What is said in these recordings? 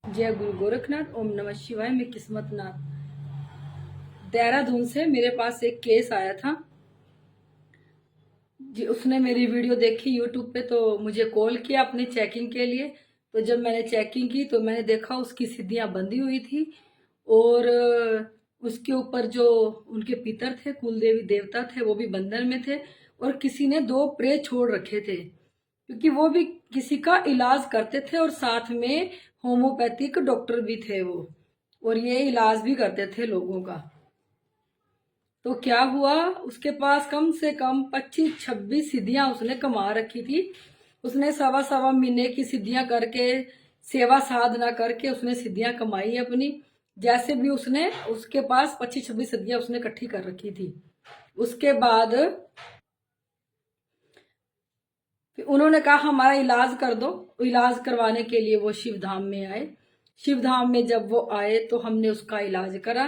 जय गुरु गोरखनाथ। ओम नमः शिवाय। मैं किस्मत नाथ देहरादून से मेरे पास एक केस आया था जी। उसने मेरी वीडियो देखी यूट्यूब पे तो मुझे कॉल किया अपनी चेकिंग के लिए। तो जब मैंने चेकिंग की तो मैंने देखा उसकी सिद्धियां बंधी हुई थी और उसके ऊपर जो उनके पितर थे, कुल देवी देवता थे, वो भी बंधन में थे और किसी ने 2 प्रे छोड़ रखे थे क्योंकि वो भी किसी का इलाज करते थे और साथ में होम्योपैथिक डॉक्टर भी थे वो, और ये इलाज भी करते थे लोगों का। तो क्या हुआ, उसके पास कम से कम 25-26 सिद्धियां उसने कमा रखी थी। उसने सवा सवा महीने की सिद्धियां करके, सेवा साधना करके उसने सिद्धियां कमाई अपनी। जैसे भी उसने, उसके पास 25-26 सिद्धियां उसने इकट्ठी कर रखी थी। उसके बाद फिर उन्होंने कहा हमारा इलाज कर दो। इलाज करवाने के लिए वो शिव धाम में आए। शिव धाम में जब वो आए तो हमने उसका इलाज करा।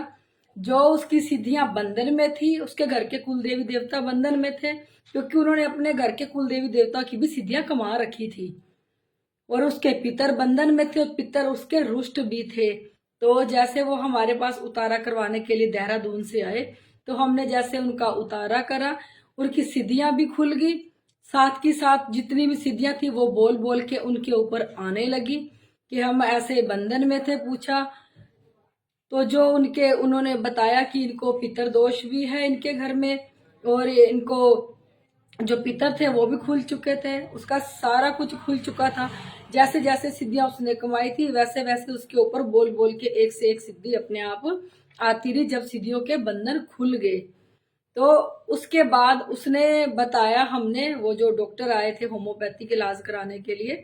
जो उसकी सिद्धियां बंधन में थी, उसके घर के कुल देवी देवता बंधन में थे क्योंकि उन्होंने अपने घर के कुल देवी देवता की भी सिद्धियां कमा रखी थी, और उसके पितर बंधन में थे और पितर उसके रुष्ट भी थे। तो जैसे वो हमारे पास उतारा करवाने के लिए देहरादून से आए तो हमने जैसे उनका उतारा करा, उनकी सिद्धियां भी खुल गई। साथ की साथ जितनी भी सिद्धियां थी वो बोल बोल के उनके ऊपर आने लगी कि हम ऐसे बंधन में थे। पूछा तो जो उनके, उन्होंने बताया कि इनको पितर दोष भी है इनके घर में, और इनको जो पितर थे वो भी खुल चुके थे, उसका सारा कुछ खुल चुका था। जैसे जैसे सिद्धियां उसने कमाई थी वैसे वैसे उसके ऊपर बोल बोल के एक से एक सिद्धि अपने आप आती रही। जब सिद्धियों के बंधन खुल गए तो उसके बाद उसने बताया, हमने वो जो डॉक्टर आए थे होम्योपैथिक इलाज कराने के लिए,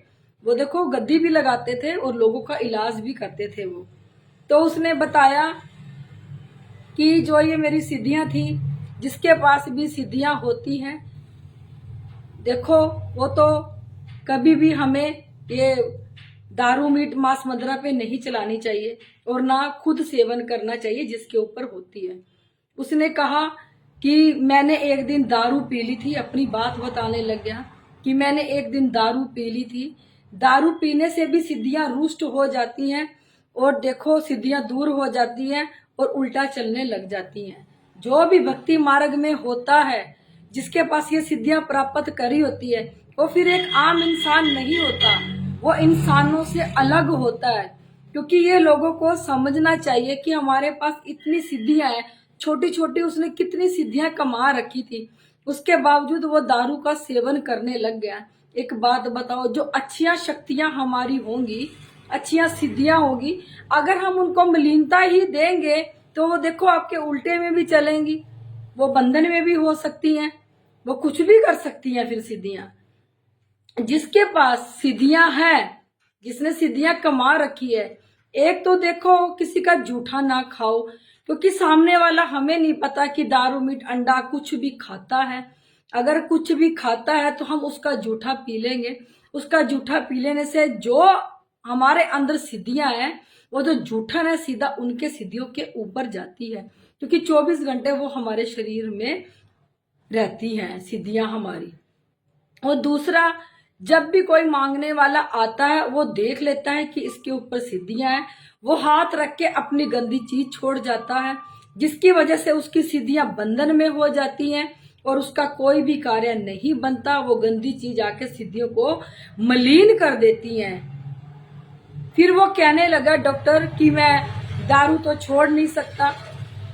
वो देखो गद्दी भी लगाते थे और लोगों का इलाज भी करते थे वो। तो उसने बताया कि जो ये मेरी सिद्धियां थी, जिसके पास भी सिद्धियां होती हैं, देखो वो तो कभी भी हमें ये दारू मीट मांस मदिरा पे नहीं चलानी चाहिए और ना खुद सेवन करना चाहिए जिसके ऊपर होती है। उसने कहा कि मैंने एक दिन दारू पी ली थी, अपनी बात बताने लग गया कि मैंने एक दिन दारू पी ली थी। दारू पीने से भी सिद्धियां रुष्ट हो जाती हैं और देखो सिद्धियां दूर हो जाती हैं और उल्टा चलने लग जाती हैं। जो भी भक्ति मार्ग में होता है, जिसके पास ये सिद्धियां प्राप्त करी होती है, वो फिर एक आम इंसान नहीं होता, वो इंसानों से अलग होता है। क्योंकि ये लोगों को समझना चाहिए कि हमारे पास इतनी सिद्धियां हैं। छोटी छोटी उसने कितनी सिद्धियां कमा रखी थी, उसके बावजूद वो दारू का सेवन करने लग गया। एक बात बताओ, जो अच्छियां शक्तियां हमारी होंगी, अच्छियां सिद्धियां होगी, अगर हम उनको मलिनता ही देंगे तो वो देखो आपके उल्टे में भी चलेंगी, वो बंधन में भी हो सकती हैं, वो कुछ भी कर सकती हैं। फिर सिद्धियां, जिसके पास सिद्धियां हैं, जिसने सिद्धियां कमा रखी है, एक तो देखो किसी का जूठा ना खाओ, क्योंकि सामने वाला हमें नहीं पता कि दारू मीट अंडा कुछ भी खाता है। अगर कुछ भी खाता है तो हम उसका जूठा पी लेंगे। उसका जूठा पी लेने से जो हमारे अंदर सिद्धियां हैं, वो जो जूठन है सीधा उनके सिद्धियों के ऊपर जाती है, क्योंकि 24 घंटे वो हमारे शरीर में रहती हैं सिद्धियां हमारी। और दूसरा, जब भी कोई मांगने वाला आता है वो देख लेता है कि इसके ऊपर सिद्धियां हैं, वो हाथ रख के अपनी गंदी चीज छोड़ जाता है, जिसकी वजह से उसकी सिद्धियां बंधन में हो जाती हैं और उसका कोई भी कार्य नहीं बनता। वो गंदी चीज आके सिद्धियों को मलिन कर देती हैं। फिर वो कहने लगा डॉक्टर कि मैं दारू तो छोड़ नहीं सकता।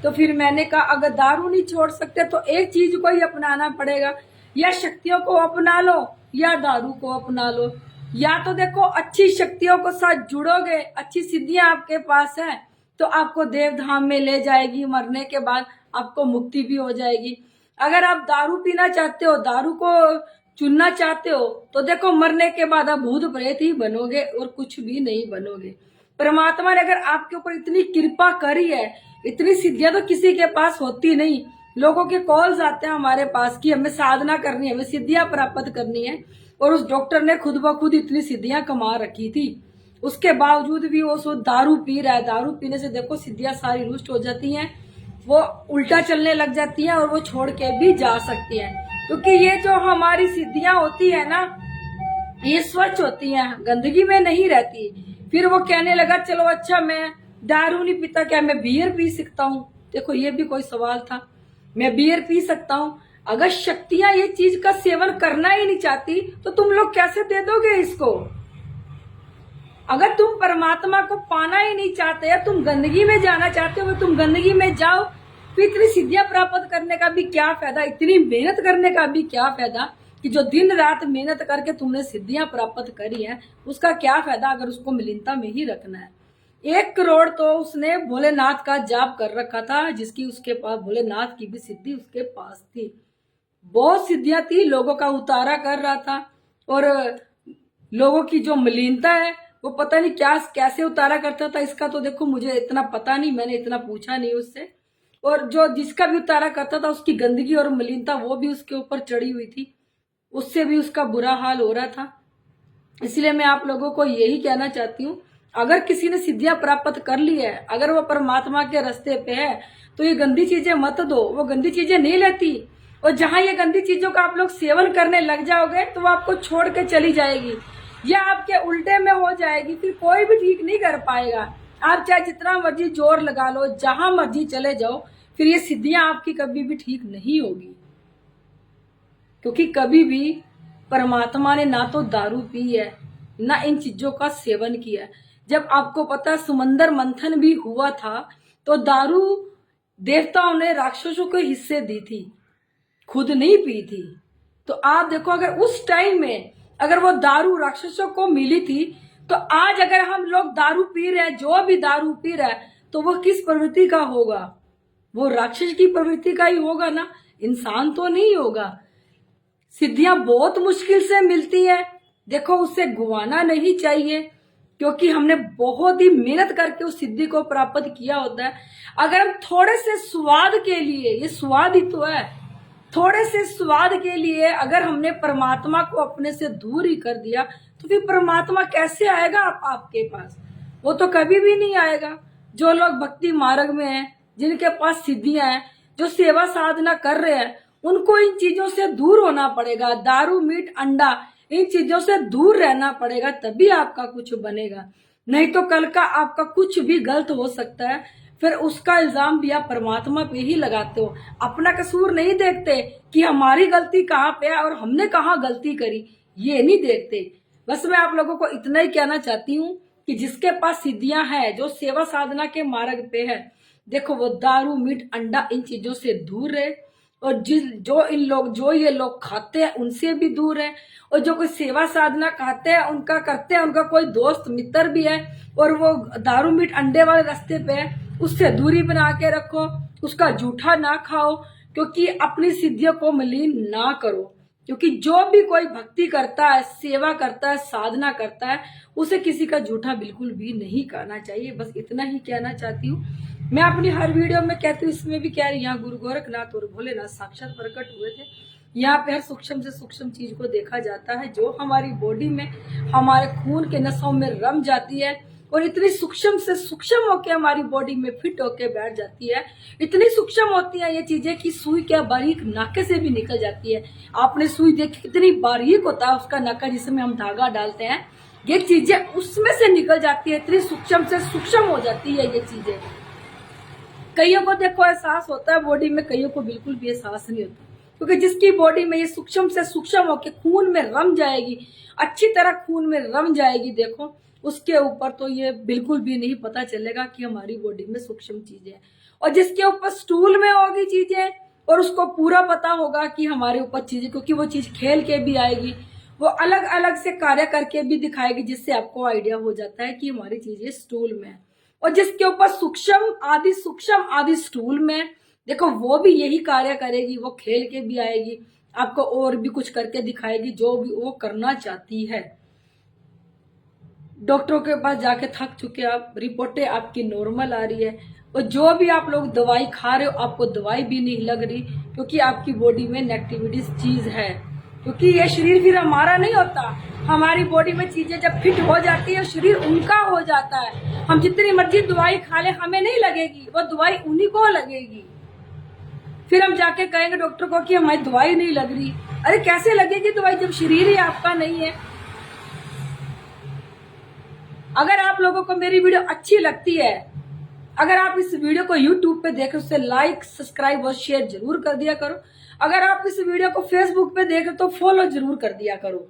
तो फिर मैंने कहा अगर दारू नहीं छोड़ सकते तो एक चीज को ही अपनाना पड़ेगा, या शक्तियों को अपना लो या दारू को अपना लो। या तो देखो अच्छी शक्तियों को साथ जुड़ोगे, अच्छी सिद्धियां आपके पास है तो आपको देवधाम में ले जाएगी, मरने के बाद आपको मुक्ति भी हो जाएगी। अगर आप दारू पीना चाहते हो, दारू को चुनना चाहते हो, तो देखो मरने के बाद आप भूत प्रेत ही बनोगे और कुछ भी नहीं बनोगे। परमात्मा ने अगर आपके ऊपर इतनी कृपा करी है, इतनी सिद्धियां तो किसी के पास होती नहीं। लोगों के कॉल्स आते हैं हमारे पास कि हमें साधना करनी है, हमें सिद्धियां प्राप्त करनी है, और उस डॉक्टर ने खुद ब खुद इतनी सिद्धियां कमा रखी थी, उसके बावजूद भी वो सो दारू पी रहा है। दारू पीने से देखो सिद्धियां सारी रुष्ट हो जाती हैं, वो उल्टा चलने लग जाती हैं और वो छोड़ के भी जा सकती हैं। क्योंकि ये जो हमारी सिद्धियां होती है ना, ये स्वच्छ होती हैं, गंदगी में नहीं रहती। फिर वो कहने लगा चलो अच्छा मैं दारू नहीं पीता, क्या मैं बियर पी सकता हूँ? देखो ये भी कोई सवाल था, मैं बियर पी सकता हूँ? अगर शक्तियां ये चीज का सेवन करना ही नहीं चाहती तो तुम लोग कैसे दे दोगे इसको? अगर तुम परमात्मा को पाना ही नहीं चाहते, तुम गंदगी में जाना चाहते हो, तुम गंदगी में जाओ, फिर इतनी सिद्धियां प्राप्त करने का भी क्या फायदा, इतनी मेहनत करने का भी क्या फायदा कि जो दिन रात मेहनत करके तुमने सिद्धियां प्राप्त करी है उसका क्या फायदा अगर उसको मलिनता में ही रखना है। 1 करोड़ तो उसने भोलेनाथ का जाप कर रखा था, जिसकी उसके पास भोलेनाथ की भी सिद्धि उसके पास थी, बहुत सिद्धियां थी, लोगों का उतारा कर रहा था। और लोगों की जो मलिनता है वो पता नहीं क्या कैसे उतारा करता था, इसका तो देखो मुझे इतना पता नहीं, मैंने इतना पूछा नहीं उससे। और जो जिसका भी उतारा करता था उसकी गंदगी और मलिनता वो भी उसके ऊपर चढ़ी हुई थी, उससे भी उसका बुरा हाल हो रहा था। इसलिए मैं आप लोगों को यही कहना चाहती हूँ, अगर किसी ने सिद्धियां प्राप्त कर ली है, अगर वो परमात्मा के रास्ते पे है, तो ये गंदी चीजें मत दो, वो गंदी चीजें नहीं लेती। और जहां ये गंदी चीजों का आप लोग सेवन करने लग जाओगे तो वो आपको छोड़ के चली जाएगी या आपके उल्टे में हो जाएगी, फिर कोई भी ठीक नहीं कर पाएगा। आप चाहे जितना मर्जी जोर लगा लो, जहां मर्जी चले जाओ, फिर ये सिद्धियां आपकी कभी भी ठीक नहीं होगी। क्योंकि कभी भी परमात्मा ने ना तो दारू पी है, ना इन चीजों का सेवन किया है। जब आपको पता समंदर मंथन भी हुआ था तो दारू देवताओं ने राक्षसों को हिस्से दी थी, खुद नहीं पी थी। तो आप देखो अगर उस टाइम में अगर वो दारू राक्षसों को मिली थी तो आज अगर हम लोग दारू पी रहे हैं, जो भी दारू पी रहा है, तो वो किस प्रवृत्ति का होगा? वो राक्षस की प्रवृत्ति का ही होगा ना, इंसान तो नहीं होगा। सिद्धियां बहुत मुश्किल से मिलती है, देखो उसे गुवाना नहीं चाहिए, क्योंकि हमने बहुत ही मेहनत करके उस सिद्धि को प्राप्त किया होता है। अगर हम थोड़े से स्वाद के लिए, ये स्वाद ही तो है, थोड़े से स्वाद के लिए अगर हमने परमात्मा को अपने से दूर ही कर दिया तो फिर परमात्मा कैसे आएगा आपके पास? वो तो कभी भी नहीं आएगा। जो लोग भक्ति मार्ग में हैं, जिनके पास सिद्धियां हैं, जो सेवा साधना कर रहे हैं, उनको इन चीजों से दूर होना पड़ेगा। दारू मीट अंडा इन चीजों से दूर रहना पड़ेगा, तभी आपका कुछ बनेगा। नहीं तो कल का आपका कुछ भी गलत हो सकता है, फिर उसका इल्जाम भी आप परमात्मा पे ही लगाते हो। अपना कसूर नहीं देखते कि हमारी गलती कहाँ पे है और हमने कहाँ गलती करी, ये नहीं देखते। बस मैं आप लोगों को इतना ही कहना चाहती हूँ कि जिसके पास सिद्धियां हैं, जो सेवा साधना के मार्ग पे है, देखो वो दारू मीट अंडा इन चीजों से दूर रहे। और जो ये लोग खाते हैं उनसे भी दूर है। और जो कोई सेवा साधना खाते हैं, उनका करते हैं, उनका कोई दोस्त मित्र भी है और वो दारू मीट अंडे वाले रास्ते पे है, उससे दूरी बना के रखो, उसका जूठा ना खाओ, क्योंकि अपनी सिद्धियों को मलिन ना करो। क्योंकि जो भी कोई भक्ति करता है, सेवा करता है, साधना करता है, उसे किसी का जूठा बिल्कुल भी नहीं करना चाहिए। बस इतना ही कहना चाहती हूँ। मैं अपनी हर वीडियो में कहती हूँ, इसमें भी कह रही, यहाँ गुरु गोरखनाथ और भोलेनाथ साक्षात प्रकट हुए थे। यहाँ पे हर सूक्ष्म से सूक्ष्म चीज को देखा जाता है, जो हमारी बॉडी में, हमारे खून के नसों में रम जाती है और इतनी सूक्ष्म से सूक्ष्म होके हमारी बॉडी में फिट होके बैठ जाती है। इतनी सूक्ष्म होती है ये चीजें कि सुई क्या बारीक नाके से भी निकल जाती है। आपने सुई देखी कितनी बारीक होता है उसका नाका, जिसमें हम धागा डालते हैं, ये चीजें उसमें से निकल जाती है। इतनी सूक्ष्म से सूक्ष्म हो जाती है ये चीजें। कईयों को देखो एहसास होता है बॉडी में, कईयों को बिल्कुल भी एहसास नहीं होता, क्योंकि जिसकी बॉडी में ये सूक्ष्म से सूक्ष्म होके खून में रम जाएगी, अच्छी तरह खून में रम जाएगी, देखो उसके ऊपर तो ये बिल्कुल भी नहीं पता चलेगा कि हमारी बॉडी में सूक्ष्म चीजें हैं। और जिसके ऊपर स्टूल में होगी चीजें और उसको पूरा पता होगा कि हमारे ऊपर चीजें, क्योंकि वो चीज खेल के भी आएगी, वो अलग अलग से कार्य करके भी दिखाएगी, जिससे आपको आइडिया हो जाता है कि हमारी चीजें स्टूल में है। और जिसके ऊपर सूक्ष्म आदि स्टूल में, देखो वो भी यही कार्य करेगी, वो खेल के भी आएगी, आपको और भी कुछ करके दिखाएगी जो भी वो करना चाहती है। डॉक्टरों के पास जाके थक चुके आप, रिपोर्टें आपकी नॉर्मल आ रही है, और जो भी आप लोग दवाई खा रहे हो आपको दवाई भी नहीं लग रही, क्योंकि आपकी बॉडी में नेगेटिविटी चीज है। क्योंकि ये शरीर फिर हमारा नहीं होता, हमारी बॉडी में चीजें जब फिट हो जाती है शरीर उनका हो जाता है। हम जितनी मर्जी दवाई खा ले हमें नहीं लगेगी, वो दवाई उन्हीं को लगेगी। फिर हम जाके कहेंगे डॉक्टर को कि हमारी दवाई नहीं लग रही। अरे कैसे लगेगी दवाई जब शरीर ही आपका नहीं है? अगर आप लोगों को मेरी वीडियो अच्छी लगती है, अगर आप इस वीडियो को YouTube पे देख रहे हो, उसे लाइक, सब्सक्राइब और शेयर जरूर कर दिया करो। अगर आप इस वीडियो को Facebook पे देख रहे हो तो फॉलो जरूर कर दिया करो।